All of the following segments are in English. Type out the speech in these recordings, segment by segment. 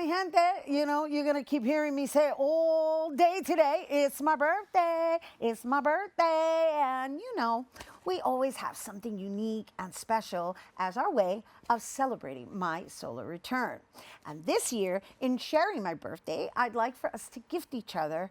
mi gente. You know, you're going to keep hearing me say all day today, it's my birthday, it's my birthday. And, you know, we always have something unique and special as our way of celebrating my solar return. And this year, in sharing my birthday, I'd like for us to gift each other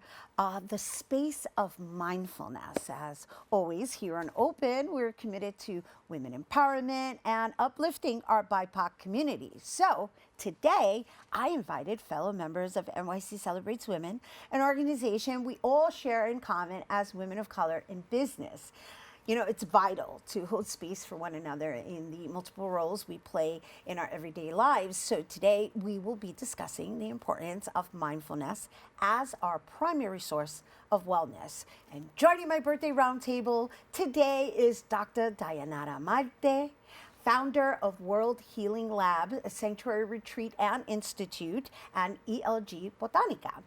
the space of mindfulness. As always, here on Open, we're committed to women empowerment and uplifting our BIPOC community. So today, I invited fellow members of NYC Celebrates Women, an organization we all share in common as women of color in business. You know, it's vital to hold space for one another in the multiple roles we play in our everyday lives. So today we will be discussing the importance of mindfulness as our primary source of wellness. And joining my birthday roundtable today is Dr. Dayanara Marte, founder of World Healing Lab, a sanctuary retreat and institute, and ELG Botanica.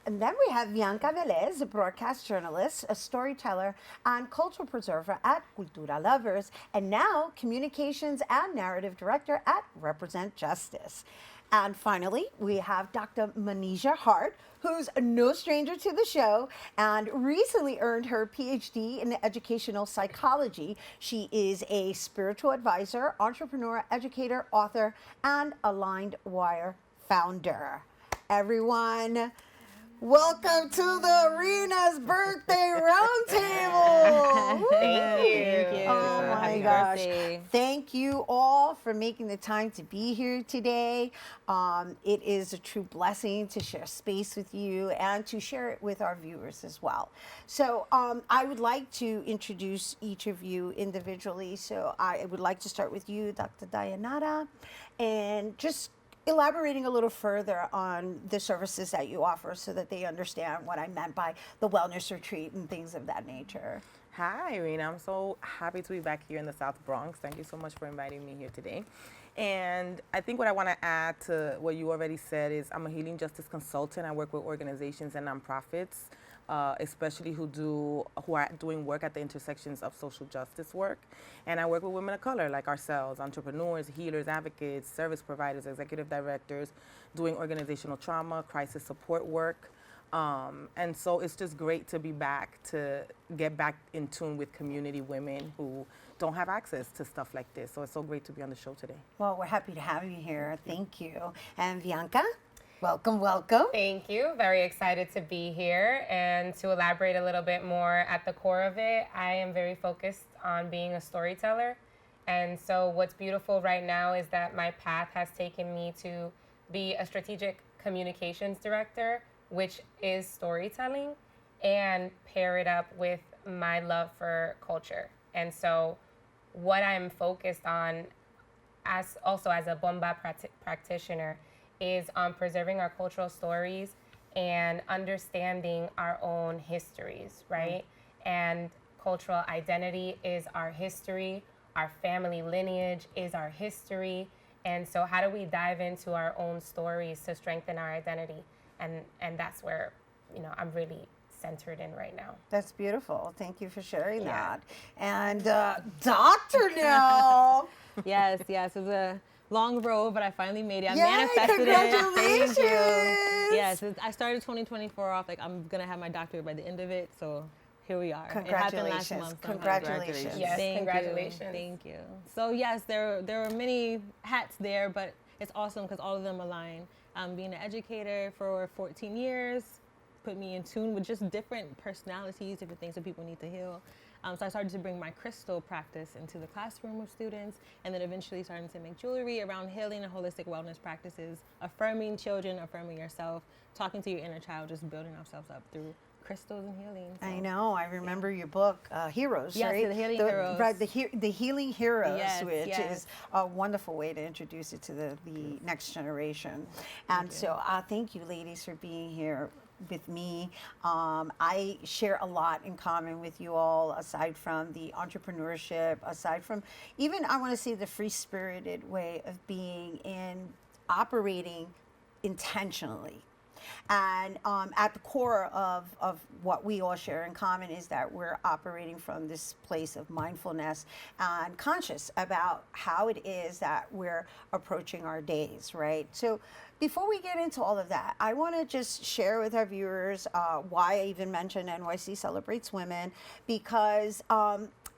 And then we have Viannca Vélez, a broadcast journalist, a storyteller, and cultural preserver at Cultura Lovers, and now communications and narrative director at Represent Justice. And finally, we have Dr. Manijeh Hart, who's no stranger to the show and recently earned her PhD in educational psychology. She is a spiritual advisor, entrepreneur, educator, author, and Aligned Wire founder. Everyone, welcome to the Rhina's birthday roundtable. Thank you. Oh my Happy gosh. birthday. Thank you all for making the time to be here today. It is a true blessing to share space with you and to share it with our viewers as well. So I would like to introduce each of you individually. So I would like to start with you, Dr. Dayanara, and just elaborating a little further on the services that you offer so that they understand what I meant by the wellness retreat and things of that nature. Hi, Rhina. I'm so happy to be back here in the South Bronx. Thank you so much for inviting me here today. And I think what I want to add to what you already said is I'm a healing justice consultant. I work with organizations and nonprofits, especially who are doing work at the intersections of social justice work. And I work with women of color like ourselves, entrepreneurs, healers, advocates, service providers, executive directors, doing organizational trauma, crisis support work. And so it's just great to be back, to get back in tune with community women who don't have access to stuff like this. So it's so great to be on the show today. Well, we're happy to have you here. Thank you. And Viannca, welcome, welcome. Thank you. Very excited to be here. And to elaborate a little bit more at the core of it, I am very focused on being a storyteller. And so what's beautiful right now is that my path has taken me to be a strategic communications director, which is storytelling, and pair it up with my love for culture. And so what I'm focused on as a Bomba practitioner is on preserving our cultural stories and understanding our own histories, right? And cultural identity is our history, our family lineage is our history. And so how do we dive into our own stories to strengthen our identity? And that's where, you know, I'm really centered in right now. That's beautiful. Thank you for sharing that. And Dr. Nell. Yes, it was a long road, but I finally made it. I Yay, manifested congratulations. it. Thank you. Yes, I started 2024 off like I'm gonna have my doctorate by the end of it. So here we are. Congratulations. It happened last month. Congratulations. Yes, Thank congratulations. You. Thank you. So yes, there were many hats there, but it's awesome because all of them align. Being an educator for 14 years put me in tune with just different personalities, different things that people need to heal. So I started to bring my crystal practice into the classroom with students, and then eventually starting to make jewelry around healing and holistic wellness practices, affirming children, affirming yourself, talking to your inner child, just building ourselves up through crystals and healing. So. I know. I remember your book, Heroes, yes, right? The Healing Heroes. Right, the Healing Heroes, Yes, which yes. is a wonderful way to introduce it to the next generation. And so thank you, ladies, for being here with me. I share a lot in common with you all, aside from the entrepreneurship, aside from even, I want to say, the free-spirited way of being and operating intentionally. And at the core of what we all share in common is that we're operating from this place of mindfulness and conscious about how it is that we're approaching our days, right? So before we get into all of that, I want to just share with our viewers why I even mentioned NYC Celebrates Women, because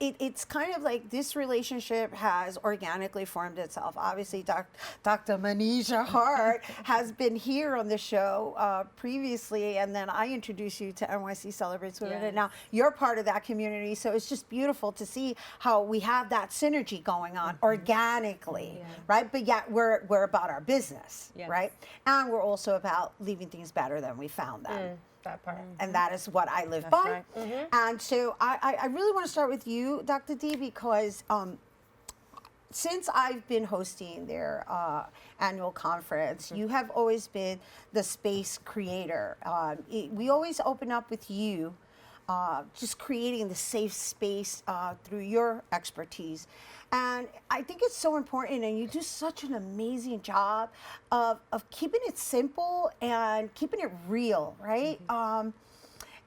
it's kind of like this relationship has organically formed itself. Obviously, Dr. Manijeh Hart has been here on the show previously, and then I introduced you to NYC Celebrates Women, Yes. and now you're part of that community. So it's just beautiful to see how we have that synergy going on organically, right? But yet we're about our business, Yes. right? And we're also about leaving things better than we found them. That part. And that is what I live That's by. right. And so I really want to start with you, Dr. D, because since I've been hosting their annual conference, you have always been the space creator. We always open up with you, just creating the safe space through your expertise. And I think it's so important, and you do such an amazing job of keeping it simple and keeping it real, right?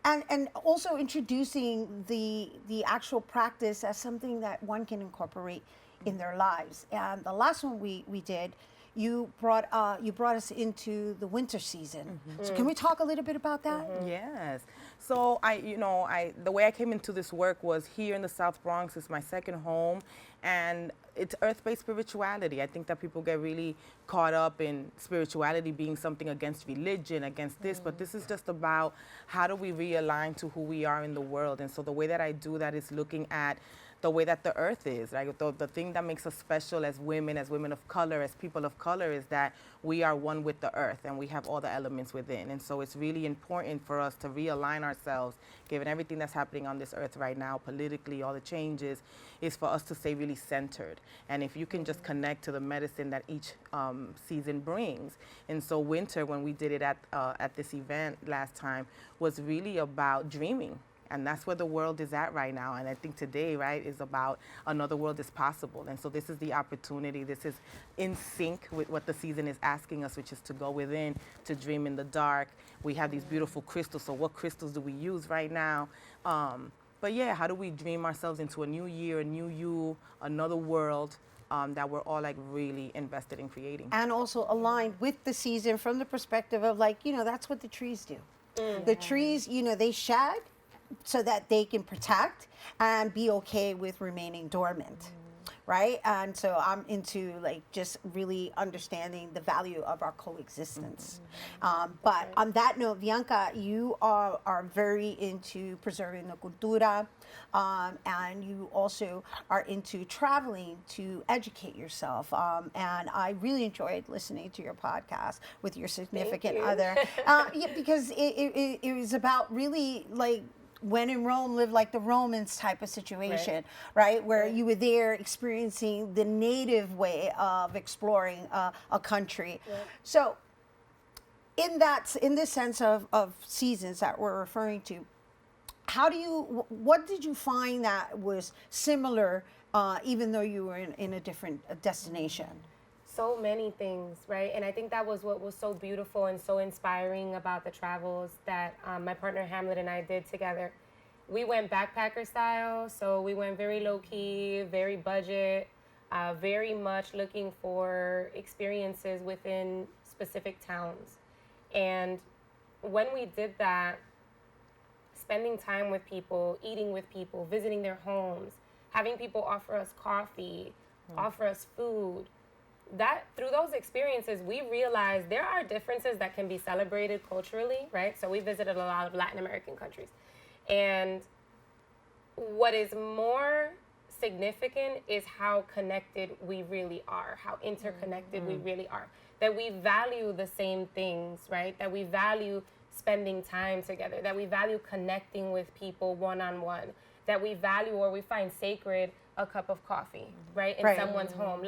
And also introducing the actual practice as something that one can incorporate in their lives. And the last one we did, you brought us into the winter season. So can we talk a little bit about that? Yes. So the way I came into this work was here in the South Bronx. It's my second home, and it's earth-based spirituality. I think that people get really caught up in spirituality being something against religion, against this, but this is just about how do we realign to who we are in the world. And so the way that I do that is looking at the way that the earth is, right? The thing that makes us special as women of color, as people of color, is that we are one with the earth and we have all the elements within. And so it's really important for us to realign ourselves, given everything that's happening on this earth right now, politically, all the changes, is for us to stay really centered. And if you can just connect to the medicine that each season brings. And so winter, when we did it at this event last time, was really about dreaming. And that's where the world is at right now. And I think today, right, is about another world is possible. And so this is the opportunity. This is in sync with what the season is asking us, which is to go within, to dream in the dark. We have these beautiful crystals. So what crystals do we use right now? But yeah, how do we dream ourselves into a new year, a new you, another world that we're all like really invested in creating? And also aligned with the season from the perspective of that's what the trees do. The trees, they shed so that they can protect and be okay with remaining dormant, right? And so I'm into just really understanding the value of our coexistence. But on that note, Viannca, you are very into preserving the cultura, and you also are into traveling to educate yourself. And I really enjoyed listening to your podcast with your significant other, because it was about really when in Rome, live like the Romans type of situation, right? Where you were there experiencing the native way of exploring a country. So in this sense of seasons that we're referring to, what did you find that was similar, even though you were in a different destination? So many things, right? And I think that was what was so beautiful and so inspiring about the travels that my partner Hamlet and I did together. We went backpacker style, so we went very low key, very budget, very much looking for experiences within specific towns. And when we did that, spending time with people, eating with people, visiting their homes, having people offer us coffee, offer us food, that through those experiences, we realized there are differences that can be celebrated culturally, right? So we visited a lot of Latin American countries. And what is more significant is how connected we really are, how interconnected we really are, that we value the same things, right? That we value spending time together, that we value connecting with people one-on-one, that we value or we find sacred a cup of coffee, right? In someone's home.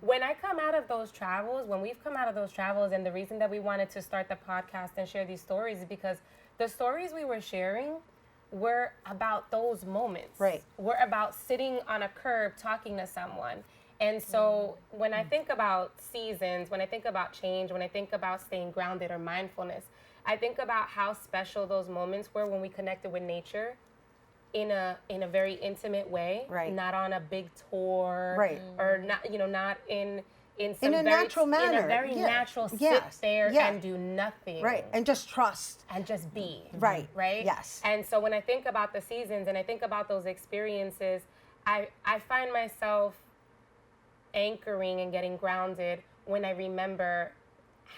When I come out of those travels, when we've come out of those travels, and the reason that we wanted to start the podcast and share these stories is because the stories we were sharing were about those moments. Right. We're about sitting on a curb talking to someone And so when I think about seasons, when I think about change, when I think about staying grounded or mindfulness, I think about how special those moments were when we connected with nature in a very intimate way, Right. not on a big tour, Right. or not, not in some a very, natural manner. in a very Yeah. natural sit Yes. there Yeah. and do nothing, Right. And just trust. and just be, Right. right? Yes. And so when I think about the seasons and I think about those experiences, I find myself anchoring and getting grounded when I remember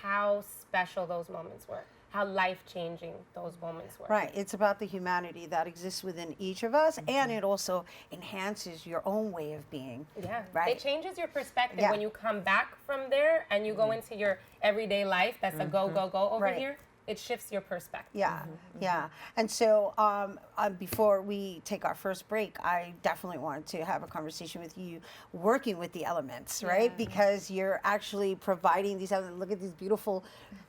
how special those moments were, how life-changing those moments were. Right. It's about the humanity that exists within each of us, and it also enhances your own way of being. Yeah, Right. it changes your perspective Yeah. when you come back from there and you go into your everyday life that's a go, go, go over Right. here. It shifts your perspective. Yeah, yeah. And so before we take our first break, I definitely want to have a conversation with you working with the elements, right? Because you're actually providing these elements. Look at these beautiful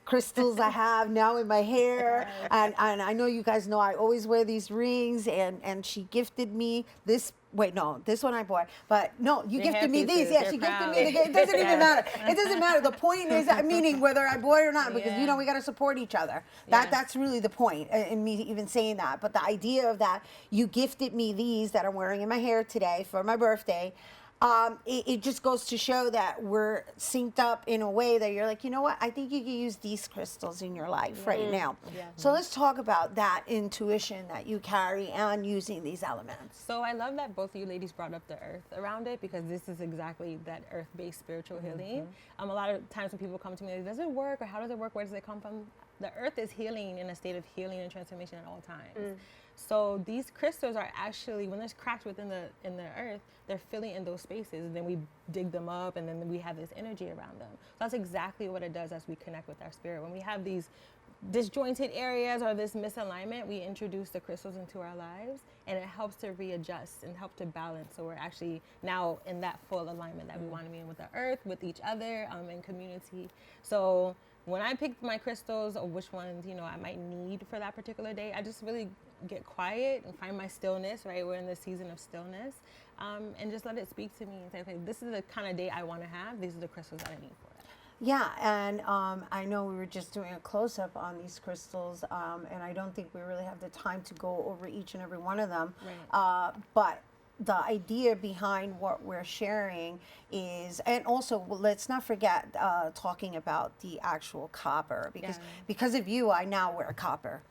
crystals I have now in my hair. And I know you guys know I always wear these rings, and she gifted me this. Wait, no, this one I bought. But no, you Your gifted me hairpieces, these. Yeah, your she gifted crown. me the. It doesn't even matter. It doesn't matter. The point is, meaning whether I bought it or not, because you know we got to support each other. That's really the point in me even saying that. But the idea of that, you gifted me these that I'm wearing in my hair today for my birthday. It just goes to show that we're synced up in a way that you're like, you know what? I think you can use these crystals in your life right now. Yeah. So let's talk about that intuition that you carry and using these elements. So I love that both of you ladies brought up the earth around it, because this is exactly that earth-based spiritual healing. A lot of times when people come to me, like, does it work, or how does it work? Where does it come from? The earth is healing, in a state of healing and transformation at all times. So these crystals are actually, when there's cracks in the earth, they're filling in those spaces, and then we dig them up, and then we have this energy around them. So that's exactly what it does as we connect with our spirit. When we have these disjointed areas or this misalignment, we introduce the crystals into our lives, and it helps to readjust and help to balance. So we're actually now in that full alignment that we want to be in with the earth, with each other, and community. So when I pick my crystals, or which ones I might need for that particular day, I just really get quiet and find my stillness. Right, we're in the season of stillness, and just let it speak to me and say, okay, this is the kind of day I want to have. These are the crystals that I need for it. Yeah, and I know we were just doing a close-up on these crystals, and I don't think we really have the time to go over each and every one of them. Right. But the idea behind what we're sharing is, and also let's not forget talking about the actual copper, because of you, I now wear copper.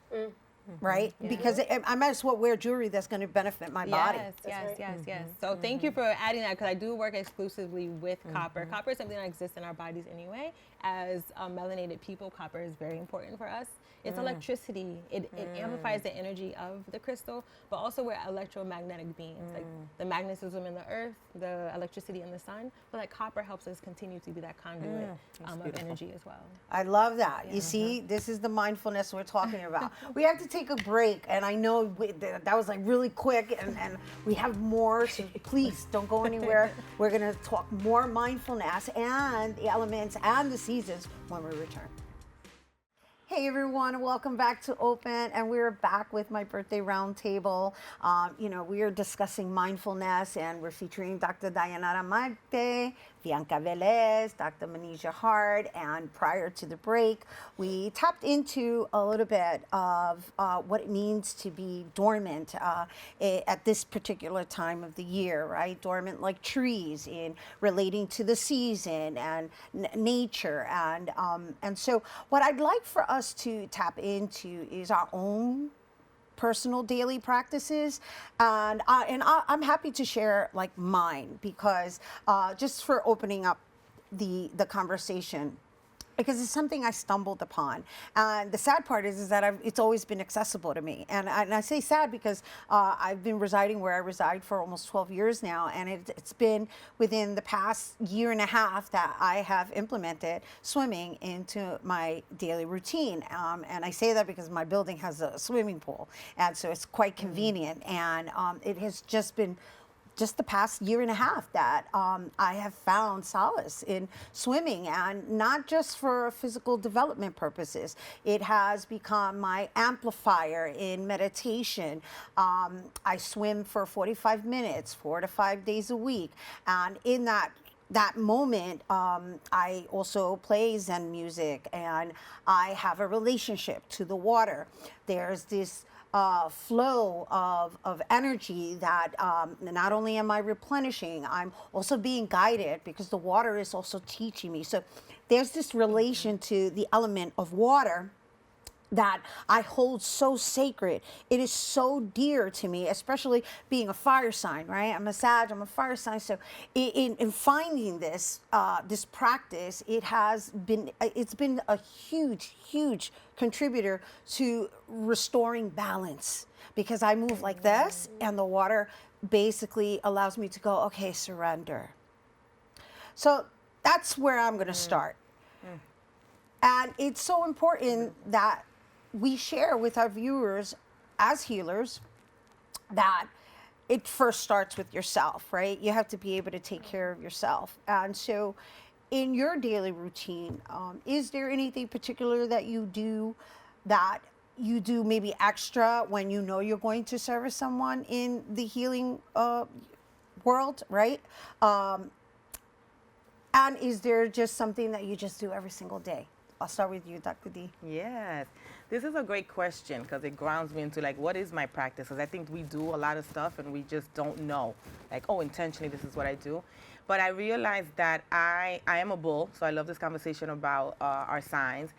Right? Because I might as well wear jewelry that's going to benefit my body. Yes. So thank you for adding that, because I do work exclusively with copper. Copper is something that exists in our bodies anyway. As melanated people, copper is very important for us. It's electricity. It amplifies the energy of the crystal, but also we're electromagnetic beings. Like the magnetism in the earth, the electricity in the sun, but like copper helps us continue to be that conduit of energy as well. I love that. You see, this is the mindfulness we're talking about. We have to take a break, and I know that was like really quick, and we have more, so please don't go anywhere. We're going to talk more mindfulness and the elements and the seasons when we return. Hey everyone, welcome back to Open, and we're back with my birthday roundtable. We are discussing mindfulness, and we're featuring Dr. Dayanara Marte, Viannca Vélez, Dr. Manijeh Hart, and prior to the break, we tapped into a little bit of what it means to be dormant at this particular time of the year, right? Dormant like trees in relating to the season and nature, and so what I'd like for us to tap into is our own personal daily practices, and I'm happy to share like mine, because just for opening up the conversation, because it's something I stumbled upon. And the sad part is that it's always been accessible to me. And I say sad because I've been residing where I reside for almost 12 years now. And it's been within the past year and a half that I have implemented swimming into my daily routine. And I say that because my building has a swimming pool. And so it's quite convenient. And it has just been just the past year and a half that I have found solace in swimming, and not just for physical development purposes. It has become my amplifier in meditation. I swim for 45 minutes, 4 to 5 days a week, and in that that moment, I also play Zen music, and I have a relationship to the water. There's this flow of energy that not only am I replenishing, I'm also being guided because the water is also teaching me. So there's this relation to the element of water that I hold so sacred. It is so dear to me, especially being a fire sign, right? I'm a Sag, I'm a fire sign. So in finding this this practice, it's been a huge contributor to restoring balance, because I move like this and the water basically allows me to go, okay, surrender. So that's where I'm going to start. And it's so important that we share with our viewers as healers that it first starts with yourself, right? You have to be able to take care of yourself. And so in your daily routine, is there anything particular that you do maybe extra when you know you're going to service someone in the healing world, right? And is there just something that you just do every single day? I'll start with you, Dr. D. Yes, this is a great question because it grounds me into like, what is my practice? Because I think we do a lot of stuff and we just don't know, like, oh, intentionally this is what I do. But I realized that I am a bull, so I love this conversation about our signs.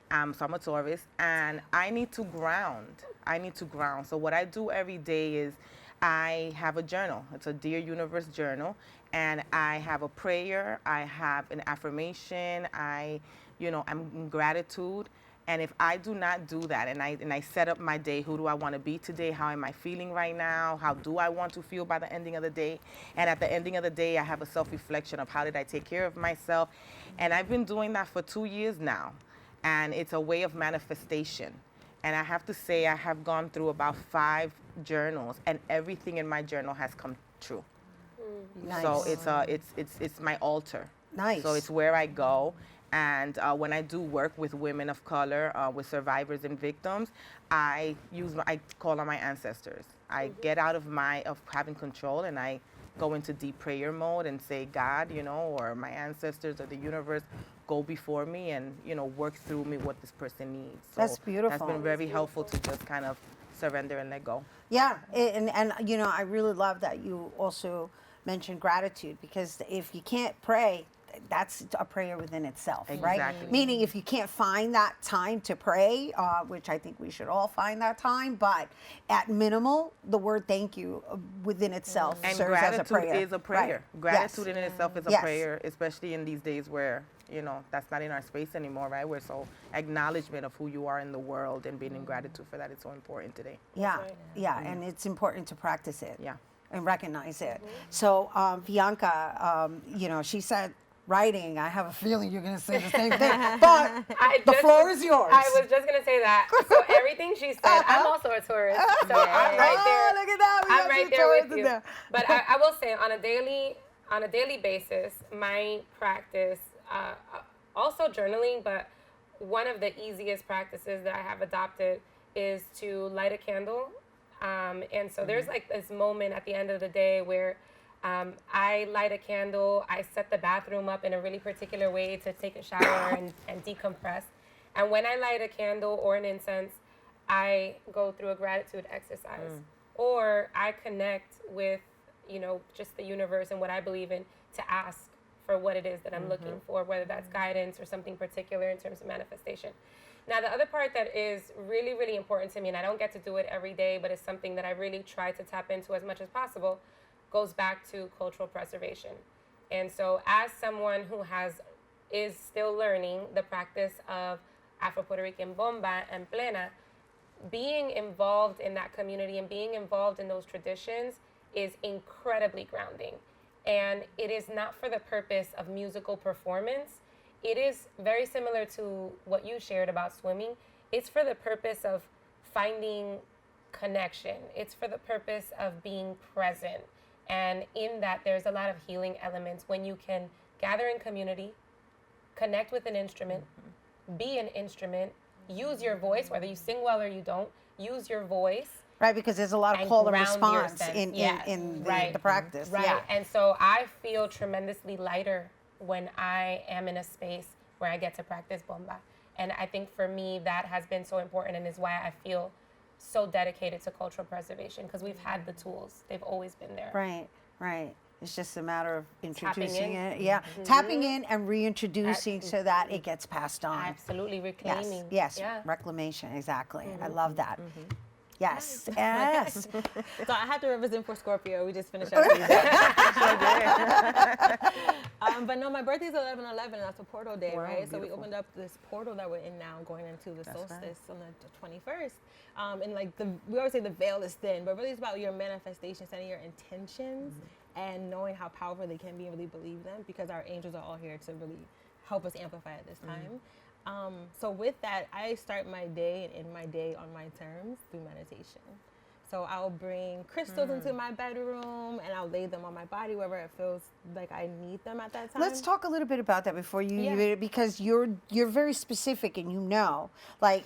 So I'm a Taurus, and I need to ground. So what I do every day is I have a journal. It's a Dear Universe journal, and I have a prayer. I have an affirmation. I'm in gratitude. And if I do not do that, and I set up my day, who do I want to be today? How am I feeling right now? How do I want to feel by the ending of the day? And at the ending of the day, I have a self-reflection of how did I take care of myself? And I've been doing that for 2 years now. And it's a way of manifestation. And I have to say, I have gone through about 5 journals, and everything in my journal has come true. Nice. So it's my altar. Nice. So it's where I go. And when I do work with women of color, with survivors and victims, I call on my ancestors. I get out of having control, and I go into deep prayer mode and say, God, or my ancestors or the universe, go before me and, work through me what this person needs. So That's beautiful. That's been very helpful to just kind of surrender and let go. Yeah, and I really love that you also mentioned gratitude, because if you can't pray, that's a prayer within itself, right? Exactly. Meaning if you can't find that time to pray, which I think we should all find that time, but at minimal, the word thank you within itself And serves as a prayer. gratitude is a prayer. Right. Gratitude Yes. in itself is a Yes. prayer, especially in these days where, that's not in our space anymore, right? We're so acknowledgement of who you are in the world, and being in gratitude for that is so important today. Yeah, yeah, and it's important to practice it. Yeah. And recognize it. So Viannca, she said, writing, I have a feeling you're going to say the same thing, but the floor is yours. I was just going to say that. So everything she said, I'm also a Taurus. So I'm right there. Oh, look at that. I'm right there with you. There. But I will say, on a daily basis, my practice, also journaling, but one of the easiest practices that I have adopted is to light a candle. And so there's like this moment at the end of the day where I light a candle, I set the bathroom up in a really particular way to take a shower and decompress. And when I light a candle or an incense, I go through a gratitude exercise. Or I connect with, just the universe and what I believe in, to ask for what it is that I'm looking for, whether that's guidance or something particular in terms of manifestation. Now, the other part that is really, really important to me, and I don't get to do it every day, but it's something that I really try to tap into as much as possible, goes back to cultural preservation. And so as someone who is still learning the practice of Afro-Puerto Rican bomba and plena, being involved in that community and being involved in those traditions is incredibly grounding. And it is not for the purpose of musical performance. It is very similar to what you shared about swimming. It's for the purpose of finding connection. It's for the purpose of being present. And in that, there's a lot of healing elements when you can gather in community, connect with an instrument, be an instrument, use your voice, whether you sing well or you don't, use your voice, Right, because there's a lot of and call and ground response yourself. in Right. the practice. Right. Yeah. And so I feel tremendously lighter when I am in a space where I get to practice bomba. And I think for me, that has been so important and is why I feel so dedicated to cultural preservation, because we've had the tools. They've always been there. Right, right. It's just a matter of introducing in. it. Yeah, tapping in and reintroducing so that it gets passed on. Absolutely Yes, reclaiming. yes, Yeah. reclamation, exactly. I love that. Yes, yes. So I have to represent for Scorpio. We just finished our season. But no, my birthday's 11/11, and that's a portal day, Wow, right? So we beautiful. opened up this portal that we're in now, going into the That's solstice on the 21st. And like we always say the veil is thin, but really it's about your manifestation, setting your intentions, and knowing how powerful they can be and really believe them, because our angels are all here to really help us amplify at this time. So with that, I start my day and end my day on my terms through meditation. So I'll bring crystals into my bedroom and I'll lay them on my body wherever it feels like I need them at that time. Let's talk a little bit about that before you, Yeah. because you're very specific and you know. Like,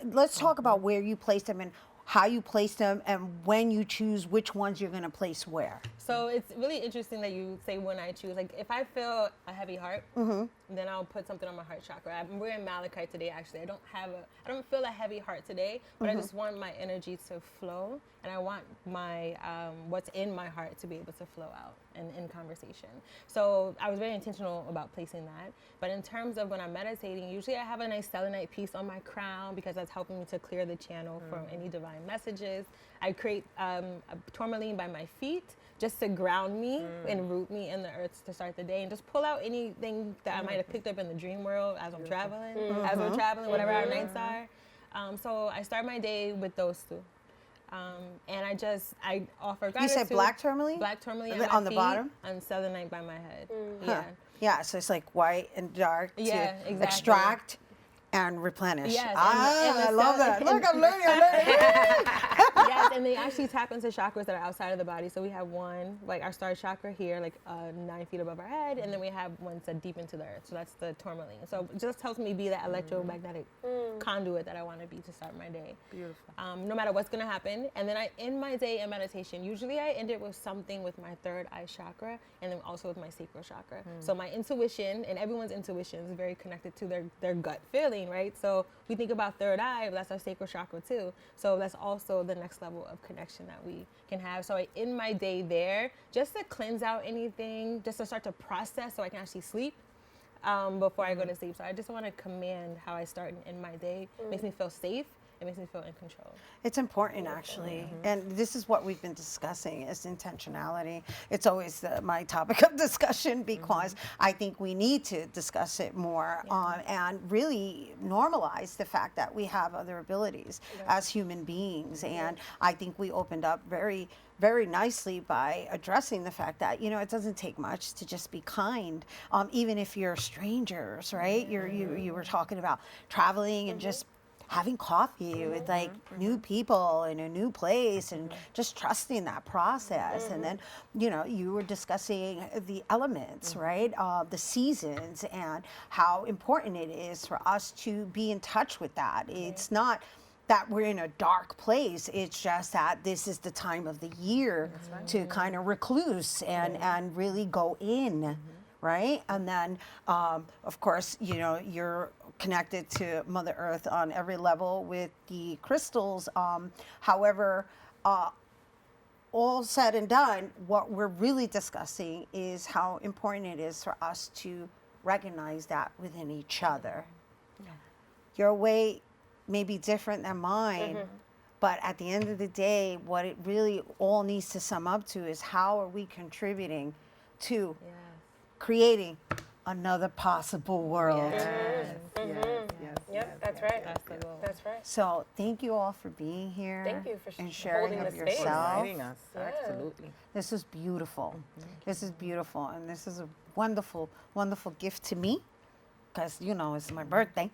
let's talk about where you place them and how you place them and when you choose which ones you're going to place where. So it's really interesting that you say when I choose. Like if I feel a heavy heart, then I'll put something on my heart chakra. I'm wearing malachite today. Actually, I don't feel a heavy heart today, but I just want my energy to flow, and I want my what's in my heart to be able to flow out in conversation. So I was very intentional about placing that. But in terms of when I'm meditating, usually I have a nice selenite piece on my crown because that's helping me to clear the channel from any divine messages. I create a tourmaline by my feet, just to ground me and root me in the earth to start the day, and just pull out anything that I might have picked up in the dream world as I'm traveling, whatever our nights are. So I start my day with those two. And I offer gratitude. You said black tourmaline? Black tourmaline On on the my feet, bottom? and selenite by my head. Huh. Yeah. Yeah, so it's like white and dark Yeah, to exactly. extract and replenish. Yes, and I the love that. Look, I'm learning. Yes, and they actually tap into chakras that are outside of the body. So we have one, like our star chakra here, like 9 feet above our head, and then we have one set deep into the earth. So that's the tourmaline. So it just helps me be that electromagnetic conduit that I want to be to start my day. Beautiful. No matter what's going to happen. And then I end my day in meditation. Usually I end it with something with my third eye chakra, and then also with my sacral chakra. So my intuition, and everyone's intuition is very connected to their gut feeling, right? So we think about third eye, but that's our sacral chakra too. So that's also the next level of connection that we can have. So I end my day there just to cleanse out anything, just to start to process so I can actually sleep before I go to sleep. So I just want to command how I start and end my day. It makes me feel safe. It makes me feel in control. It's important, actually. And this is what we've been discussing is intentionality. It's always my topic of discussion because I think we need to discuss it more and really normalize the fact that we have other abilities as human beings. And I think we opened up very, very nicely by addressing the fact that, you know, it doesn't take much to just be kind, even if you're strangers, right? You were talking about traveling and just having coffee with like new people in a new place and just trusting that process. And then, you know, you were discussing the elements, right? The seasons and how important it is for us to be in touch with that. It's not that we're in a dark place. It's just that this is the time of the year to kind of recluse and really go in. Right? And then, of course, you know, you're connected to Mother Earth on every level with the crystals. However, all said and done, what we're really discussing is how important it is for us to recognize that within each other. Your way may be different than mine, but at the end of the day, what it really all needs to sum up to is how are we contributing to creating another possible world. Yep, that's right. That's the goal. That's right. So thank you all for being here. Thank you for and sharing holding of the space. yourself. Inviting us. Absolutely. This is beautiful. This is beautiful, and this is a wonderful, wonderful gift to me because, you know, it's my birthday.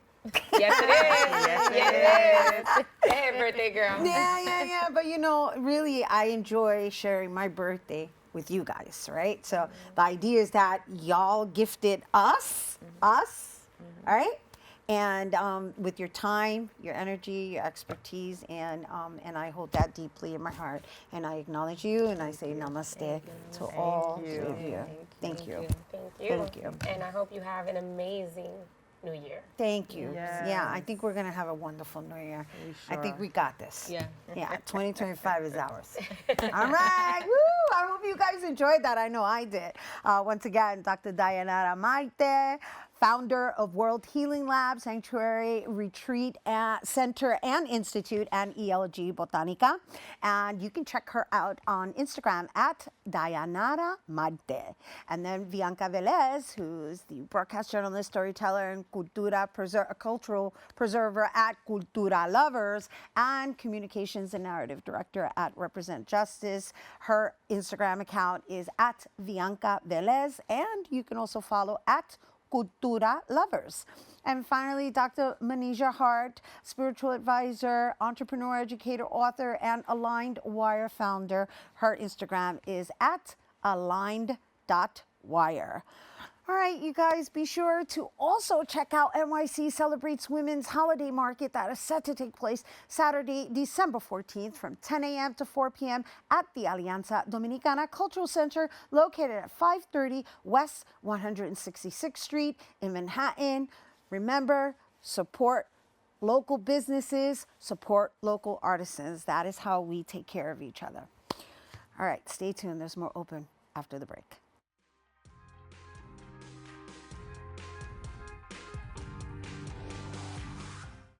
Yes, it is. Yes, it is. Hey, birthday girl. Yeah. But, you know, really, I enjoy sharing my birthday with you guys, right? So the idea is that y'all gifted us, all right? and with your time, your energy, your expertise, and I hold that deeply in my heart. And I acknowledge you, and I say namaste to all you. three of you. Thank you. Thank you. Thank you. And I hope you have an amazing new year. Thank you. Yeah, I Yes. think we're going to have a wonderful new year. We I think sure we got this. Yeah. Yeah, 2025 is ours. All right. Woo! I hope you guys enjoyed that. I know I did. Once again, Dr. Dayanara Marte, founder of World Healing Lab, Sanctuary Retreat Center and Institute, and ELG Botanica. And you can check her out on Instagram at Dayanara Marte. And then Viannca Vélez, who's the broadcast journalist, storyteller, and cultural preserver at Cultura Lovers, and communications and narrative director at Represent Justice. Her Instagram account is at Viannca Vélez, and you can also follow at Cultura Lovers. And finally, Dr. Manijeh Hart, spiritual advisor, entrepreneur, educator, author, and Aligned Wire founder. Her Instagram is at aligned.wire. All right, you guys, be sure to also check out NYC Celebrates Women's Holiday Market that is set to take place Saturday, December 14th from 10 a.m. to 4 p.m. at the Alianza Dominicana Cultural Center located at 530 West 166th Street in Manhattan. Remember, support local businesses, support local artisans. That is how we take care of each other. All right, stay tuned. There's more open after the break.